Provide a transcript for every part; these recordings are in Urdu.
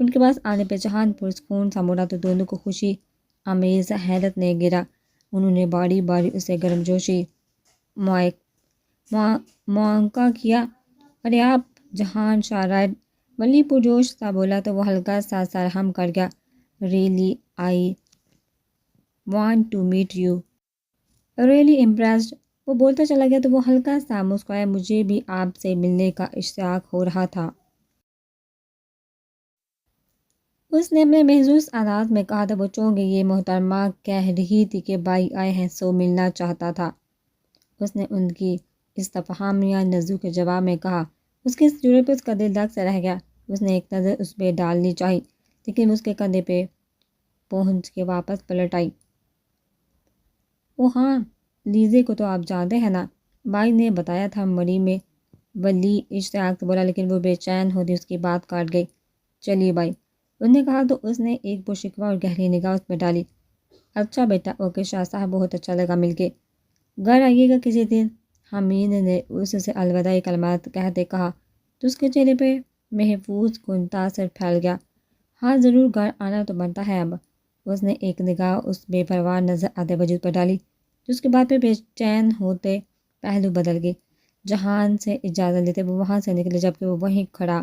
ان کے پاس آنے پہ جہان پرسکون سا مڑا تو دونوں کو خوشی آمیز حیرت نے گرا۔ انہوں نے باری باری اسے گرم جوشی معانقہ کیا۔ ارے آپ جہان شارائڈ ولی پرجوش سا بولا تو وہ ہلکا سا سرہم کر گیا۔ Really I want to meet you, really impressed, وہ بولتا چلا گیا تو وہ ہلکا سا مسکرایا۔ مجھے بھی آپ سے ملنے کا اشتیاق ہو رہا تھا، اس نے اپنے محظوظ انداز میں کہا تھا۔ وہ چونک گئی۔ یہ محترمہ کہہ رہی تھی کہ بھائی آئے ہیں سو ملنا چاہتا تھا، اس نے ان کی استفہامیہ نظروں کے جواب میں کہا۔ اس کے اس جرأت پہ اس کا دل دھک سے رہ گیا۔ اس نے ایک نظر اس پہ ڈالنی چاہی لیکن اس کے کندھے پہ پہنچ کے واپس پلٹ آئی۔ او ہاں، لیزے کو تو آپ جانتے ہیں نا، بھائی نے بتایا تھا مری میں، ولی اشتیاق سے بولا لیکن وہ بے چین ہوتی اس کی بات کاٹ گئی۔ چلیے بھائی، انہوں نے کہا تو اس نے ایک پرشکوہ اور گہری نگاہ اس پہ ڈالی۔ اچھا بیٹا، اوکے شاہ صاحب، بہت اچھا لگا مل کے، گھر آئیے گا کسی دن، حمید نے اس سے الوداعی کلمات کہتے کہا تو اس کے چہرے پہ محفوظ کن تاثر پھیل گیا۔ ہاں ضرور، گھر آنا تو بنتا ہے اب۔ اس نے ایک نگاہ اس بے پرواہ نظر آتے وجود پر ڈالی تو اس کے بعد پہ بے چین ہوتے پہلو بدل گئی۔ جہان سے اجازت لیتے وہ وہاں سے نکلے جبکہ وہ وہیں کھڑا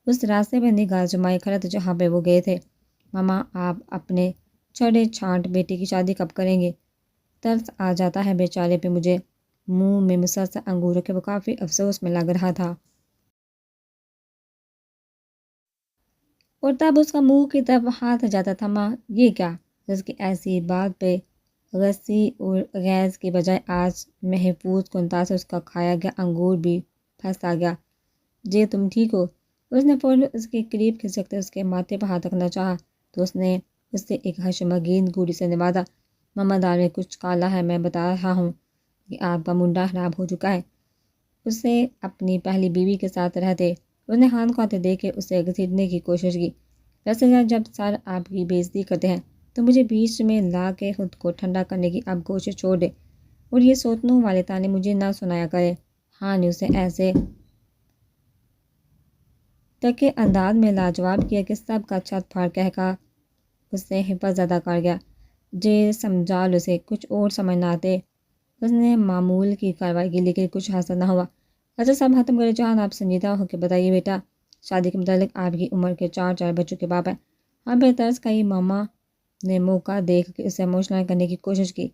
اس راستے پہ نگاہ جمائے کھڑا تھا جہاں پہ وہ گئے تھے۔ ماما، آپ اپنے چھڑے چھانٹ بیٹی کی شادی کب کریں گے؟ ترس آ جاتا ہے بیچارے پہ مجھے، منہ میں مسلسل انگور رکھے وہ کافی افسوس میں لگ رہا تھا، اور تب اس کا منہ کی طرف ہاتھ جاتا تھا۔ ماں، یہ کیا؟ اس کی ایسی بات پہ غصی اور غیظ کی بجائے آج محفوظ کن تاثر اس کا کھایا گیا انگور بھی پھنسا گیا۔ جی تم ٹھیک ہو؟ اس نے فوراً اس کے قریب کھسک کر اس کے ماتھے پر ہاتھ رکھنا چاہا تو اس نے اس سے ایک حشمگین گوڑی سے نوازا۔ ماما، دال میں کچھ کالا ہے، میں بتا رہا ہوں کہ آپ کا منڈا خراب ہو چکا ہے۔ اسے اپنی پہلی بیوی کے ساتھ رہتے اس نے ہاتھ کو ہاتھ دے کے اسے گھسیٹنے کی کوشش کی۔ ویسے جب سر آپ کی بےعزتی کرتے ہیں تو مجھے بیچ میں لا کے خود کو ٹھنڈا کرنے کی اب کوشش چھوڑ دے، اور یہ سوتنوں والے تانے مجھے نہ سنایا کرے۔ ہاں نے اسے ایسے تکے انداز میں لاجواب کیا کہ سب کا چھت پھاڑ کہہ کا اس سے حفظ زدہ کر گیا۔ جے سمجھال اسے کچھ اور سمجھ نہ آتے، اس نے معمول کی کارروائی کی لیکن کچھ حاصل نہ ہوا۔ اچھا سب ختم کرے جہاں، آپ سنجیدہ ہو کے بتائیے بیٹا، شادی کے متعلق آپ کی عمر کے 4 بچوں کے باپ ہیں۔ ہاں پہ ترس کھائی ماما نے موقع دیکھ کے اسے ایموشنل کرنے کی کوشش کی،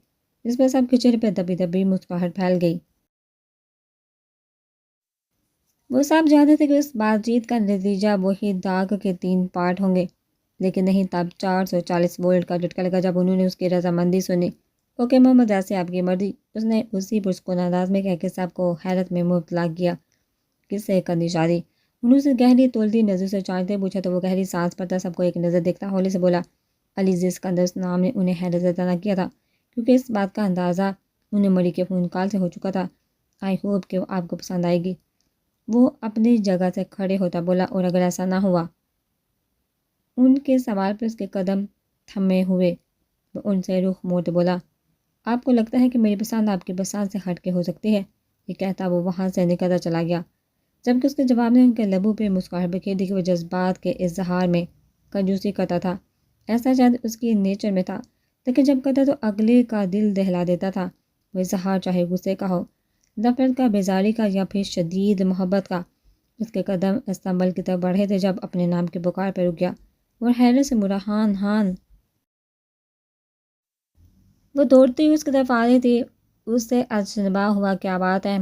جس پہ سب کے چہرے پہ دبی دبی مسکراہٹ پھیل گئی۔ وہ سب جانتے تھے کہ اس بات چیت کا نتیجہ وہی داغ کے 3 پارٹ ہوں گے، لیکن نہیں تب 440 وولٹ کا جھٹکا لگا جب انہوں نے اس کی رضامندی سنی۔ اوکے محمد، جیسے آپ کی مرضی، اس نے اسی پرسکون انداز میں کہہ کے سب کو حیرت میں مبتلا کیا۔ کس سے کرنی شادی؟ انہوں سے گہری تولتی نظر سے چاہتے پوچھا تو وہ گہری سانس پڑتا سب کو ایک نظر دیکھتا ہولے سے بولا۔ علیزی اسکندر، اس نام نے انہیں حیرت زدہ نہ کیا تھا کیونکہ اس بات کا اندازہ انہیں مری کے فون کال سے ہو چکا تھا۔ آئی ہوپ کہ وہ آپ کو پسند آئے گی، وہ اپنی جگہ سے کھڑے ہوتا بولا، اور اگر ایسا نہ ہوا؟ ان کے سوال پہ اس کے قدم تھمے ہوئے وہ ان سے رخ موڑتے بولا، آپ کو لگتا ہے کہ میری پسند آپ کی پسند سے ہٹ کے ہو سکتی ہے؟ یہ کہتا وہ وہاں سے نکلتا چلا گیا جبکہ اس کے جواب میں ان کے لبوں پہ مسکراہٹ بکھیر دی کہ وہ جذبات کے اظہار میں کنجوسی کرتا تھا۔ ایسا شاید اس کی نیچر میں تھا، لیکن جب کرتا تو اگلے کا دل دہلا دیتا تھا۔ وہ اظہار چاہے غصے کا ہو، نفرت کا، بیزاری کا یا پھر شدید محبت کا۔ اس کے قدم استنبول کی طرف بڑھے تھے جب اپنے نام کے پکار پہ رک گیا اور حیرت سے مرا ہان ہان۔ وہ دوڑتی ہوئی اس کی طرف آ رہی تھی، اس سے اجنبا ہوا کیا بات ہے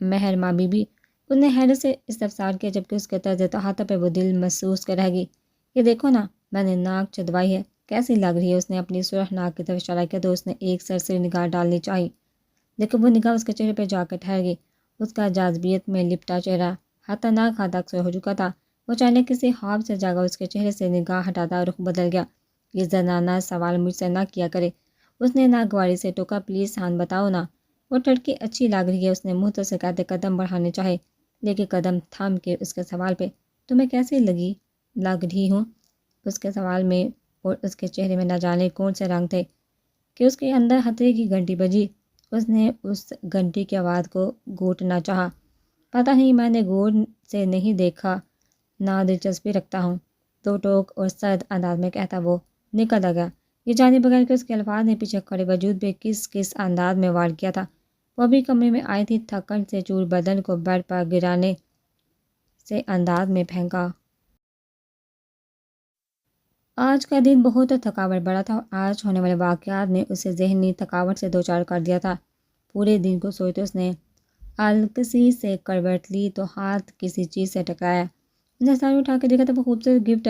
مہرماں بی بی؟ اس نے حیرت سے استفسار کیا جبکہ اس کے طرز تحاطہ پہ وہ دل محسوس کر رہ گئی۔ یہ دیکھو نا، میں نے ناک چدوائی ہے، کیسی لگ رہی ہے؟ اس نے اپنی سرخ ناک کی طرف اشارہ کیا تو اس نے ایک سرسری نگاہ ڈالنی چاہی لیکن وہ نگاہ اس کے چہرے پہ جا کر ٹھہر گئی۔ اس کا جاذبیت میں لپٹا چہرہ خطرناک حد تک ہو چکا تھا۔ وہ اچانک کسی خواب سے جاگا اس کے چہرے سے نگاہ ہٹاتا رخ بدل گیا۔ یہ زنانہ سوال مجھ سے نہ کیا کرے، اس نے ناگواری سے ٹوکا، پلیز ہاں بتاؤ نا، وہ لڑکی اچھی لگ رہی ہے۔ اس نے منہ سے کہتے قدم بڑھانے چاہے لیکن قدم تھم کے اس کے سوال پہ، تمہیں کیسی لگ رہی ہوں؟ اس کے سوال میں اور اس کے چہرے میں نہ جانے کون سے رنگ تھے کہ اس کے اندر خطرے کی گھنٹی بجی۔ اس نے اس گھنٹی کی آواز کو گھونٹنا چاہا۔ پتہ نہیں، میں نے غور سے نہیں دیکھا، نہ دلچسپی رکھتا ہوں۔ دو ٹوک اور سرد انداز میں کہتا وہ نکل لگا، یہ جانے بغیر کہ اس کے الفاظ نے پیچھے کھڑے وجود پہ کس انداز میں وار کیا تھا۔ وہ ابھی کمرے میں آئی تھی، تھکن سے چور بدن کو بیڈ پر گرانے سے انداز میں پھینکا۔ آج کا دن بہت تھکاوٹ بڑا تھا اور آج ہونے والے واقعات نے اسے ذہنی تھکاوٹ سے دوچار کر دیا تھا۔ پورے دن کو سوچتے اس نے الکسی سے کروٹ لی تو ہاتھ کسی چیز سے ٹکرایا۔ اس نے سر اٹھا کے دیکھا تو وہ خوبصورت گفٹ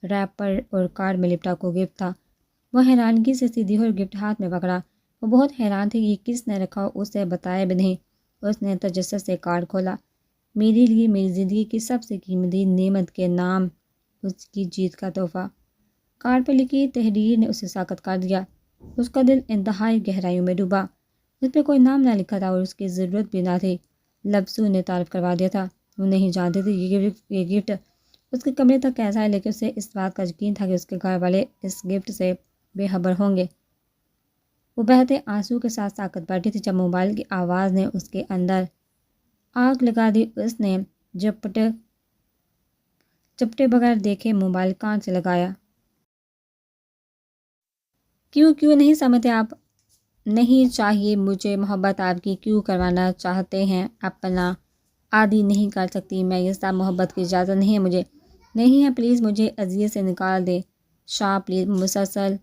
ریپر اور کارڈ میں لپٹا کو گفٹ تھا۔ وہ حیرانگی سے سیدھی اور گفٹ ہاتھ میں پکڑا۔ وہ بہت حیران تھی کہ کس نے رکھا، اسے بتایا بھی نہیں۔ اس نے تجسس سے کارڈ کھولا۔ میرے لیے میری زندگی کی سب سے قیمتی نعمت کے نام اس کی جیت کا تحفہ۔ کارڈ پر لکھی تحریر نے اسے ساکت کر دیا۔ اس کا دل انتہائی گہرائیوں میں ڈوبا۔ اس پہ کوئی نام نہ لکھا تھا اور اس کی ضرورت بھی نہ تھی۔ لفظوں نے تعارف کروا دیا تھا۔ وہ نہیں جانتی تھی یہ گفٹ اس کے کمرے تک کیسا ہے، لیکن اسے اس بات کا یقین تھا کہ اس کے گھر والے اس گفٹ سے بے خبر ہوں گے۔ وہ بہتے آنسو کے ساتھ ساکت بیٹھی تھی جب موبائل کی آواز نے اس کے اندر آگ لگا دی۔ اس نے چپٹے بغیر دیکھے موبائل کان سے لگایا۔ کیوں نہیں سمجھتے آپ؟ نہیں چاہیے مجھے محبت آپ کی، کیوں کروانا چاہتے ہیں؟ اپنا عادی نہیں کر سکتی میں یہ سب، محبت کی اجازت نہیں ہے مجھے۔ نہیں ہے، پلیز مجھے اذیت سے نکال دے شاہ پلیز، مسلسل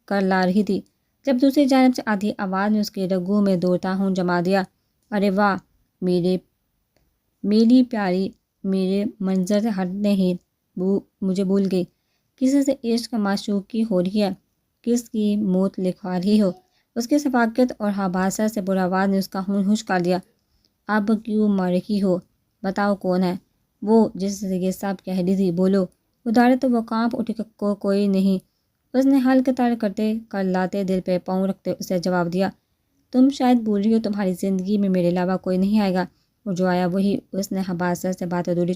کر لا رہی تھی جب دوسری جانب سے آدھی آواز نے اس کے رگوں میں دوڑتا ہوں جما دیا۔ ارے واہ میری پیاری، میرے منظر سے ہٹنے ہی مجھے بھول گئی، کسی سے عشق معشوقی ہو رہی ہے، کس کی موت لکھوا رہی ہو۔ اس کی شفقت اور حباست سے پر آواز نے اس کا ہون ہوش کر دیا۔ اب کیوں مر رہی ہو؟ بتاؤ کون ہے وہ جس سے یہ سب کہہ رہی تھی؟ بولو۔ ادارے تو وہ کانپ اٹھی کو کوئی نہیں۔ اس نے حلق تر کرتے کر لاتے دل پہ پاؤں رکھتے اسے جواب دیا۔ تم شاید بھول رہی ہو، تمہاری زندگی میں میرے علاوہ کوئی نہیں آئے گا، اور جو آیا وہی۔ اس نے حباست سے بات ادھوری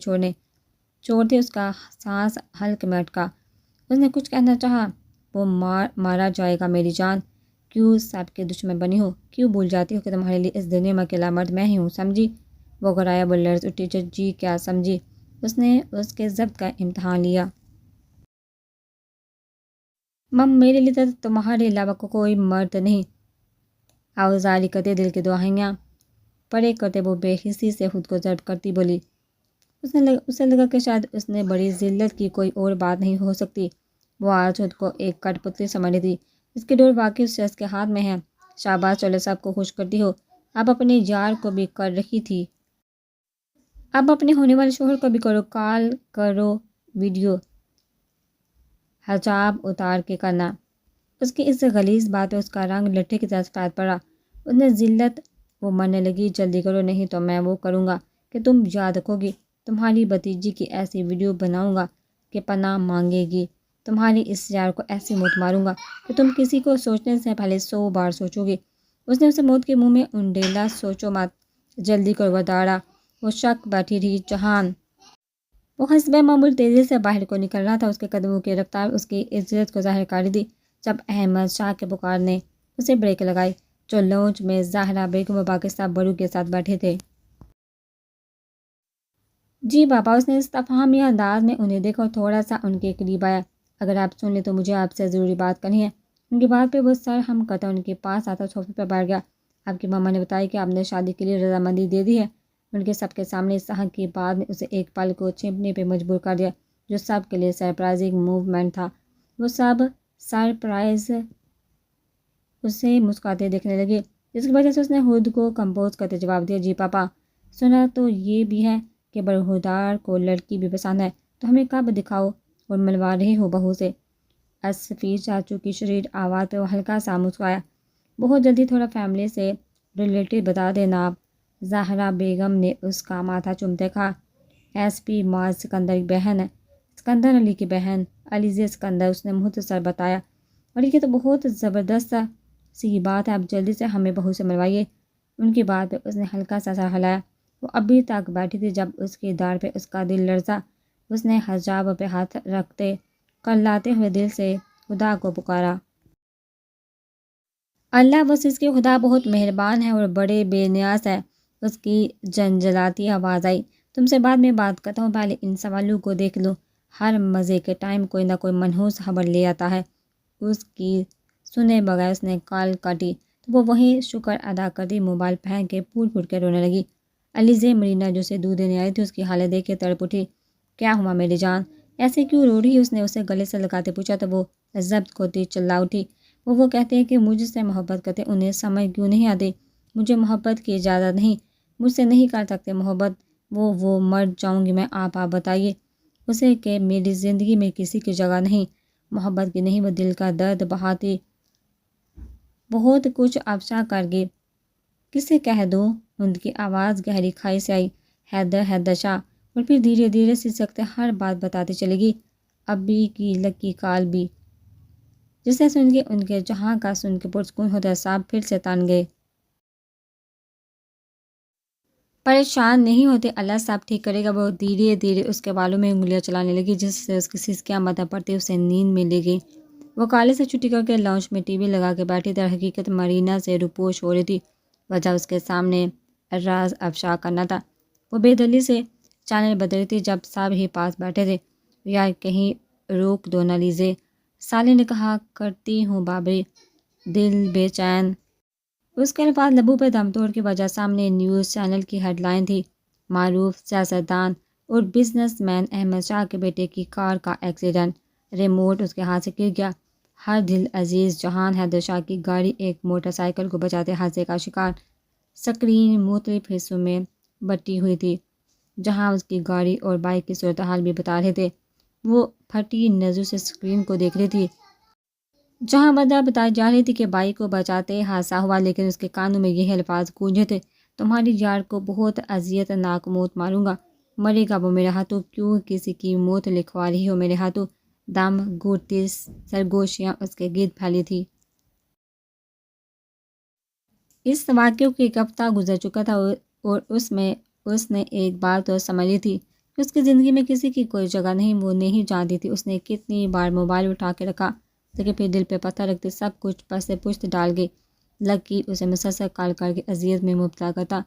چھوڑتے اس کا سانس حلق میں اٹکا۔ اس نے کچھ کہنا چاہا۔ وہ مارا جائے گا میری جان، کیوں سب کے دشمن بنی ہو؟ کیوں بھول جاتی ہو کہ تمہارے لیے اس دنیا میں اکیلا مرد میں ہی ہوں، سمجھی؟ وہ گھرایا، وہ لرز اٹھی۔ جی کیا سمجھی؟ اس نے اس کے ضبط کا امتحان لیا۔ مم میرے لیے تو تمہارے علاوہ کوئی مرد نہیں۔ آوزاری کرتے دل کی دعائیاں پڑے کرتے وہ بے حسی سے خود کو ضبط کرتی بولی۔ اسے لگا کہ شاید اس نے بڑی ذلت کی کوئی اور بات نہیں ہو سکتی۔ وہ آج خود کو ایک کٹ پتلی سمجھ رہی تھی۔ اس کی ڈور واقعی اس شخص کے ہاتھ میں ہے۔ شاباش، چلو سب کو خوش کرتی ہو۔ اب اپنے یار کو بھی کر رہی تھی، اب اپنے ہونے والے شوہر کو بھی کرو، کال کرو، ویڈیو، حجاب اتار کے کرنا۔ اس کی اس غلیظ بات پہ اس کا رنگ لٹھے کی طرح سفید پڑا۔ اس نے ذلت وہ مرنے لگی۔ جلدی کرو نہیں تو میں وہ کروں گا کہ تم یاد رکھو گی۔ تمہاری بھتیجی کی ایسی ویڈیو بناؤں گا کہ پناہ مانگے گی۔ تمہاری اس یار کو ایسی موت ماروں گا کہ تم کسی کو سوچنے سے پہلے 100 بار سوچو گی۔ اس نے اسے موت کے منہ میں انڈیلا، سوچو مت، جلدی کرو، وہ دوڑا۔ وہ شک بیٹھی رہی جہان۔ وہ حسب معمول تیزی سے باہر کو نکل رہا تھا۔ اس کے قدموں کی رفتار اس کی عزت کو ظاہر کر رہی تھی جب احمد شاہ کے پکار نے اسے بریک لگائی، جو لانچ میں زہرا بیگم و باقی سب بڑوں کے ساتھ بیٹھے تھے۔ جی بابا، اس نے استفہامی انداز میں انہیں دیکھا اور تھوڑا سا ان کے قریب آیا۔ اگر آپ سن لیں تو مجھے آپ سے ضروری بات کرنی ہے۔ ان کی بات پہ وہ سر ہم کرتا ان کے پاس آتا صوفے پہ بیٹھ گیا۔ آپ کی ماما نے بتایا کہ آپ نے شادی کے لیے رضامندی دے دی ہے۔ ان کے سب کے سامنے اس حق کی بات نے اسے ایک پل کو چھپنے پہ مجبور کر دیا جو سب کے لیے سرپرائزنگ موومنٹ تھا۔ وہ سب سرپرائز اسے مسکراتے دیکھنے لگے، جس کی وجہ سے اس نے خود کو کمپوز کرتے جواب دیا۔ جی پاپا، سنا تو یہ بھی ہے کہ برہودار کو لڑکی بھی پسند ہے، تو ہمیں کب دکھاؤ اور ملوا رہے ہو بہو سے؟ اسفیر چاچو کی شریر آواز پہ وہ ہلکا سا مسکرایا۔ بہت جلدی، تھوڑا فیملی سے ریلیٹڈ بتا دینا آپ۔ زہرا بیگم نے اس کا ماتھا چومتے کہا۔ ایس پی معاذ سکندر کی بہن ہے، سکندر علی کی بہن، علیزہ سکندر، اس نے مختصر بتایا۔ اور یہ تو بہت زبردست سی بات ہے، آپ جلدی سے ہمیں بہو سے ملوائیے۔ ان کی بات پہ اس نے ہلکا سا سر ہلایا۔ وہ ابھی تک بیٹھی تھی جب اس کی دار پہ اس کا دل لرزا۔ اس نے حجاب پہ ہاتھ رکھتے کرلاتے ہوئے دل سے خدا کو پکارا۔ اللہ وسیع کی خدا بہت مہربان ہے اور بڑے بے نیاز ہے۔ اس کی جنجلاتی آواز آئی۔ تم سے بعد میں بات کرتا ہوں، پہلے ان سوالوں کو دیکھ لوں۔ ہر مزے کے ٹائم کوئی نہ کوئی منحوس خبر لے آتا ہے۔ اس کی سنے بغیر اس نے کال کاٹی تو وہ وہیں شکر ادا کرتی موبائل پھینک کے پھول کے رونے لگی۔ علیزے مرینا جو اسے دودھ دینے آئی تھی اس کی حالت دیکھ کے تڑپ اٹھی۔ کیا ہوا میری جان، ایسے کیوں رو رہی؟ اس نے اسے گلے سے لگاتے پوچھا تو وہ ضبط کھوتی چلا اٹھی۔ وہ کہتے ہیں کہ مجھ سے محبت کرتے، انہیں سمجھ کیوں نہیں آتی؟ مجھے محبت کی اجازت نہیں، مجھ سے نہیں کر سکتے محبت۔ وہ مر جاؤں گی میں، آپ بتائیے اسے کہ میری زندگی میں کسی کی جگہ نہیں، محبت کی نہیں، وہ دل کا درد بہاتی بہت کچھ افشا کر گئی۔ کسے کہہ دوں؟ ان کی آواز گہری کھائی سے آئی۔ حیدر شاہ، اور پھر دھیرے دھیرے سسکتے ہر بات بتاتی چلے گی۔ ابی کی لکی کال بھی، جسے سن کے ان کے جہاں کا سن کے پرسکون ہوتا صاحب پھر سے تان گئے۔ پریشان نہیں ہوتے، اللہ صاحب ٹھیک کرے گا۔ وہ دھیرے دھیرے اس کے بالوں میں انگلیاں چلانے لگی جس سے اس کی سسکیاں مدہ پڑتی اسے نیند میں لے گئی۔ وہ کالج سے چھٹی کر کے لاؤنج میں ٹی وی لگا کے بیٹھی، در حقیقت مرینا سے روپوش ہو رہی تھی۔ وجہ اس کے سامنے راز افشا کرنا تھا۔ وہ بے دلی سے چینل بدل رہی تھی جب صاحب ہی پاس بیٹھے تھے۔ یار کہیں روک دو نہ لیزے، سالے نے کہا۔ کرتی ہوں بابی، دل بے چین۔ اس کے الفاظ لبوں پہ دم توڑ کی وجہ سامنے نیوز چینل کی ہیڈ لائن تھی، معروف سیاستدان اور بزنس مین احمد شاہ کے بیٹے کی کار کا ایکسیڈنٹ، ریموٹ اس کے ہاتھ سے گر گیا۔ ہر دل عزیز جہان حیدر شاہ کی گاڑی ایک موٹر سائیکل کو بچاتے حادثے کا شکار۔ سکرین مختلف حصوں میں بٹی ہوئی تھی جہاں اس کی گاڑی اور بائک کی صورتحال بھی بتا رہے تھے۔ وہ پھٹی نظر سے سکرین کو دیکھ رہی تھی جہاں وجہ بتائی جا رہی تھی کہ بائک کو بچاتے حادثہ ہوا، لیکن اس کے کانوں میں یہ الفاظ گونجے تھے، تمہاری یار کو بہت اذیت ناک موت ماروں گا، مرے گا وہ میرے ہاتھوں، کیوں کسی کی موت لکھوا رہی ہو میرے ہاتھوں۔ دم گھٹتی سرگوشیاں اس کے گرد پھیلی تھی۔ اس واقعے کو ایک ہفتہ گزر چکا تھا اور اس نے ایک بار تو سمجھ لی تھی کہ اس کی زندگی میں کسی کی کوئی جگہ نہیں۔ وہ نہیں جانتی تھی اس نے کتنی بار موبائل اٹھا کے رکھا لیکن پھر دل پہ پتھر رکھتے سب کچھ پس سے پشت ڈال گئی۔ لکی اسے مسلسل کال کر کے اذیت میں مبتلا کرتا،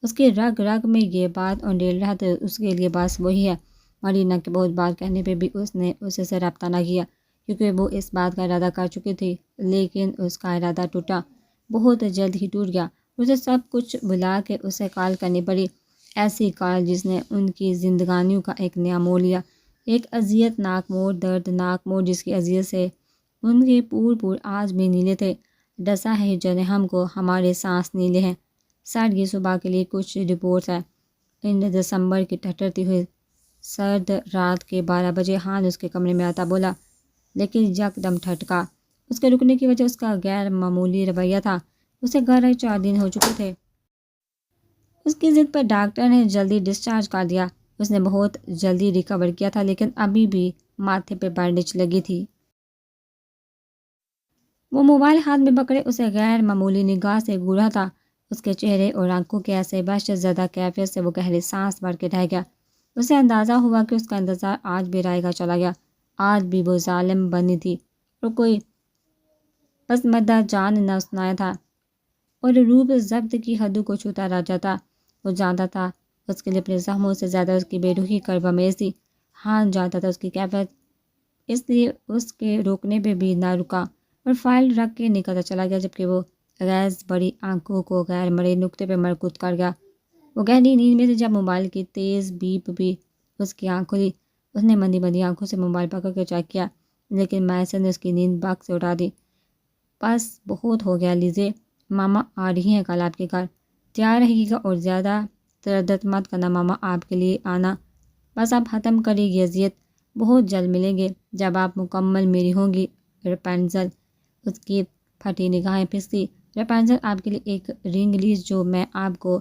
اس کی رگ رگ میں یہ بات انڈیل رہا تو اس کے لیے بس وہی ہے۔ مرینا کے بہت بار کہنے پہ بھی اس نے اسے سے رابطہ نہ کیا کیونکہ وہ اس بات کا ارادہ کر چکی تھی، لیکن اس کا ارادہ ٹوٹا، بہت جلد ہی ٹوٹ گیا۔ اسے سب کچھ بھلا کے اسے کال کرنی پڑی، ایسی کال جس نے ان کی زندگانیوں کا ایک نیا موڑ لیا، ایک اذیت ناک موڑ، دردناک موڑ جس کی اذیت سے ان کے پور آج بھی نیلے تھے۔ ڈسا ہے جنہیں ہم کو ہمارے سانس نیلے ہیں۔ سرد کی صبح کے لیے کچھ رپورٹس ہے۔ ان دسمبر کی ٹھٹرتی ہوئی سرد رات کے 12 بجے ہان اس کے کمرے میں آتا بولا، لیکن یک دم ٹھٹکا۔ اس کے رکنے کی وجہ اس کا غیر معمولی رویہ تھا۔ اسے گھر آئے 4 دن ہو چکے تھے۔ اس کی ضد پر ڈاکٹر نے جلدی ڈسچارج کر دیا۔ اس نے بہت جلدی ریکور کیا تھا لیکن ابھی بھی ماتھے پہ بینڈیج لگی تھی۔ وہ موبائل ہاتھ میں پکڑے اسے غیر معمولی نگاہ سے گھور رہا تھا۔ اس کے چہرے اور آنکھوں کے ایسے وحشت زدہ کیفیت سے وہ گہری سانس بھر کے رہ گیا۔ اسے اندازہ ہوا کہ اس کا انتظار آج بھی رائے گا چلا گیا، آج بھی وہ ظالم بنی تھی اور کوئی پسماندہ جان نہ سنایا تھا اور روپ ضبط کی حدوں کو چھوتا رہ جاتا۔ وہ جانتا تھا اس کے لیے اپنے زخموں سے زیادہ اس کی بے روحی کربمیز تھی۔ ہان جانتا تھا اس کی کیفیت، اس لیے اس کے روکنے پہ بھی نہ رکا اور فائل رکھ کے نکلتا چلا گیا جبکہ وہ غیظ بڑی آنکھوں کو غیر مرئی نقطے پہ مرکوز کر گیا۔ وہ گہری نیند میں تھی جب موبائل کی تیز بیپ بھی اس کی آنکھ کھلی۔ اس نے مندی آنکھوں سے موبائل پکڑ کے چیک کیا لیکن میسر نے اس کی نیند بگ سے اٹھا دی۔ بس بہت ہو گیا لیزے، ماما آ رہی ہیں کل آپ کے گھر، تیار رہیے گا اور زیادہ تردد مت کرنا ماما آپ کے لیے آنا، بس آپ ختم کریے یہ اذیت، بہت جلد ملیں گے جب آپ مکمل میری ہوں گی رپنزل۔ اس کی پھٹی نگاہیں پھسلی۔ رپنزل، آپ کے لیے ایک رنگ لیز جو میں آپ کو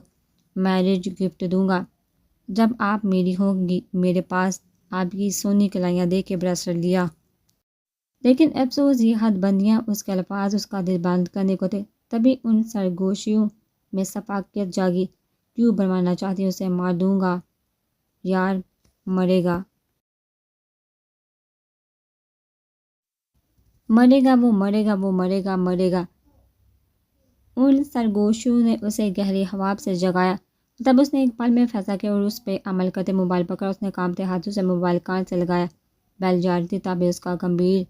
میرج گفٹ دوں گا جب آپ میری ہوں گی، میرے پاس آپ کی سونی کلائیاں دے کے برسلٹ لیا۔ لیکن افسوس یہ حد بندیاں اس کے الفاظ اس کا دل بند کرنے کو تھے۔ تبھی ان سرگوشیوں میں سفاکیت جاگی، کیوں بنوانا چاہتی اسے مار دوں گا یار، مرے گا، مرے گا وہ، مرے گا وہ، مرے گا، مرے گا۔ ان سرگوشیوں نے اسے گہری خواب سے جگایا۔ تب اس نے ایک پل میں فیصلہ کیا اور اس پہ عمل کرتے موبائل پکڑا۔ اس نے کانپتے ہاتھوں سے موبائل کان سے لگایا۔ بیل جا رہی تھی، تبھی اس کا گمبھیر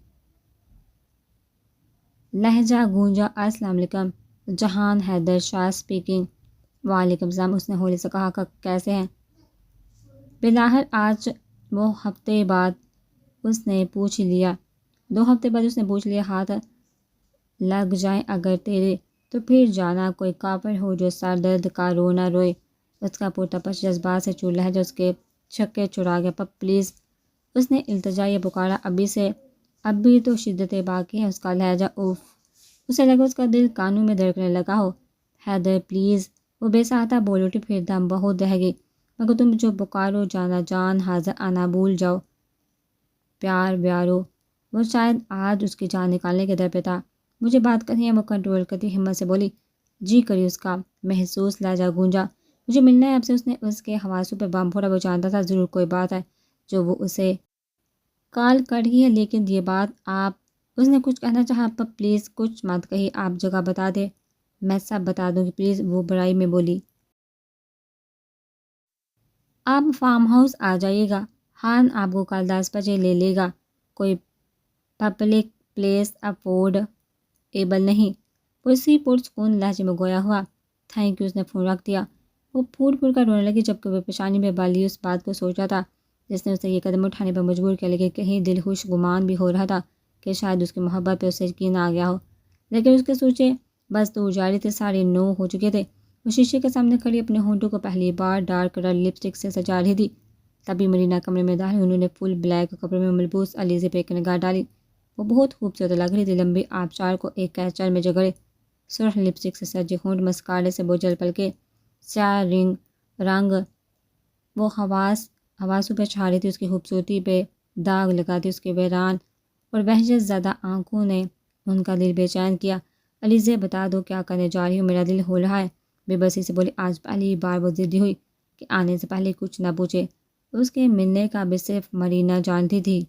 لہجہ گونجا۔ السلام علیکم، جہان حیدر شاہ اسپیکنگ۔ وعلیکم السلام، اس نے ہولی سے کہا کہ کیسے ہیں؟ بلاہر آج وہ ہفتے بعد اس نے پوچھ لیا، 2 ہفتے بعد اس نے پوچھ لیا، ہاتھ لگ جائیں اگر تیرے تو پھر جانا، کوئی کافر ہو جو سر درد کا رو نہ روئے۔ اس کا پرتپش جذبات سے چور لہجہ اس کے چھکے چھڑا گیا۔ پپ پلیز، اس نے التجا یہ پکارا، ابھی تو شدت باقی ہے۔ اس کا لہجہ اوف، اسے لگا اس کا دل کانوں میں دھڑکنے لگا ہو۔ حیدر پلیز، وہ بے ساختہ بول اٹھی، پھر دم بہت رہ گئی، مگر تم جو پکارو جانا جان حاضر آنا بھول جاؤ۔ پیار بیارو، وہ شاید آج اس کی جان نکالنے کے در پہ تھا۔ مجھے بات کرنی ہے، وہ کنٹرول کرتی ہمت سے بولی۔ جی کری، اس کا محسوس لہجہ گونجا۔ مجھے ملنا ہے آپ سے۔ اس نے اس کے حواسوں پہ بم پھوڑا، وہ جانتا تھا ضرور کوئی بات ہے جو وہ اسے کال کر رہی ہے، لیکن یہ بات آپ، اس نے کچھ کہنا چاہا، پر پلیز کچھ مت کہی، آپ جگہ بتا دے، میں سب بتا دوں گی پلیز، وہ بڑائی میں بولی۔ آپ فارم ہاؤس آ جائیے گا، ہان آپ کو کل 10 بجے لے لے گا، کوئی پبلک پلیس افورڈ ایبل نہیں۔ وہ اسی پرسکون لہجے میں گویا ہوا، تھینک یو، اس نے فون رکھ دیا۔ وہ پھوٹ پھوٹ کر رونے لگی، جبکہ وہ پیشانی میں بالی اس بات کو سوچ رہا تھا جس نے اسے یہ قدم اٹھانے پر مجبور کیا، لیکن کہیں دل خوش گمان بھی ہو رہا تھا کہ شاید اس کی محبت پہ اسے یقین آ گیا ہو، لیکن اس کے سوچے بس تو جاری تھے، 9:30 ہو چکے تھے۔ وہ شیشے کے سامنے کھڑی اپنے ہونٹوں کو پہلی بار ڈارک کلر لپسٹک سے سجا رہی تھی، تبھی مرینا کمرے میں داخل، انہوں نے فل بلیک کپڑے میں ملبوس علیزے پہ ایک نگاہ ڈالی۔ وہ بہت خوبصورت لگ رہی تھی، لمبی آبشار کو ایک کیچر میں جگڑے، سرخ لپسٹک سے سجے ہونٹ، مسکارے سے بوجھل پلکیں، سیاہ رنگ وہ حواسوں پہ چھا رہی تھی، اس کی خوبصورتی پہ داغ لگاتی اس کے ویران اور وحشت زدہ آنکھوں نے ان کا دل بے چین کیا۔ علیزے بتا دو کیا کرنے جا رہی ہو، میرا دل ہو رہا ہے، بے بسی سے بولی۔ آج پہلی بار وہ ضدی ہوئی کہ آنے سے پہلے کچھ نہ پوچھے، اس کے ملنے کا بھی صرف مرینا جانتی تھی۔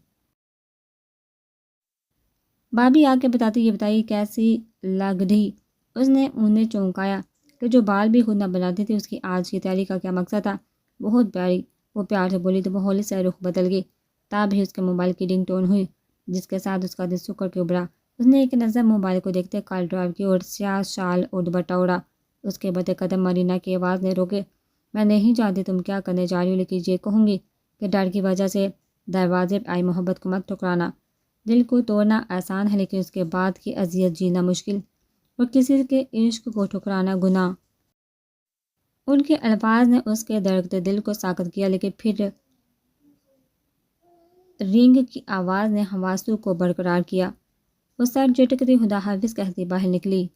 بھابھی آ کے بتاتی، یہ بتائیے کیسی لگ رہی؟ اس نے انہیں چونکایا کہ جو بال بھی خود نہ بناتی تھی، اس کی آج کی تیاری کا کیا مقصد تھا؟ بہت پیاری، وہ پیار سے بولی، تو وہ ہولی سے رخ بدل گئی، تب ہی اس کے موبائل کی رنگ ٹون ہوئی جس کے ساتھ اس کا دل سکڑ کے ابھرا۔ اس نے ایک نظر موبائل کو دیکھتے کار ڈرائیو کی اور سیاہ شال اور دوپٹہ اڑا، اس کے بڑھتے قدم مرینا کی آواز نے روکے۔ میں نہیں جانتی تم کیا کرنے جا رہی ہو، لیکن یہ کہوں گی کہ ڈر کی وجہ سے دروازے پہ آئی محبت کو مت ٹھکرانا۔ دل کو توڑنا آسان ہے، لیکن اس کے بعد کی اذیت جینا مشکل، اور کسی کے عشق کو ٹھکرانا گناہ۔ ان کے الفاظ نے اس کے دھڑکتے دل کو ساکت کیا، لیکن پھر رنگ کی آواز نے حواسوں کو برقرار کیا۔ وہ سر جھٹکتی خدا حافظ کہتی باہر نکلی۔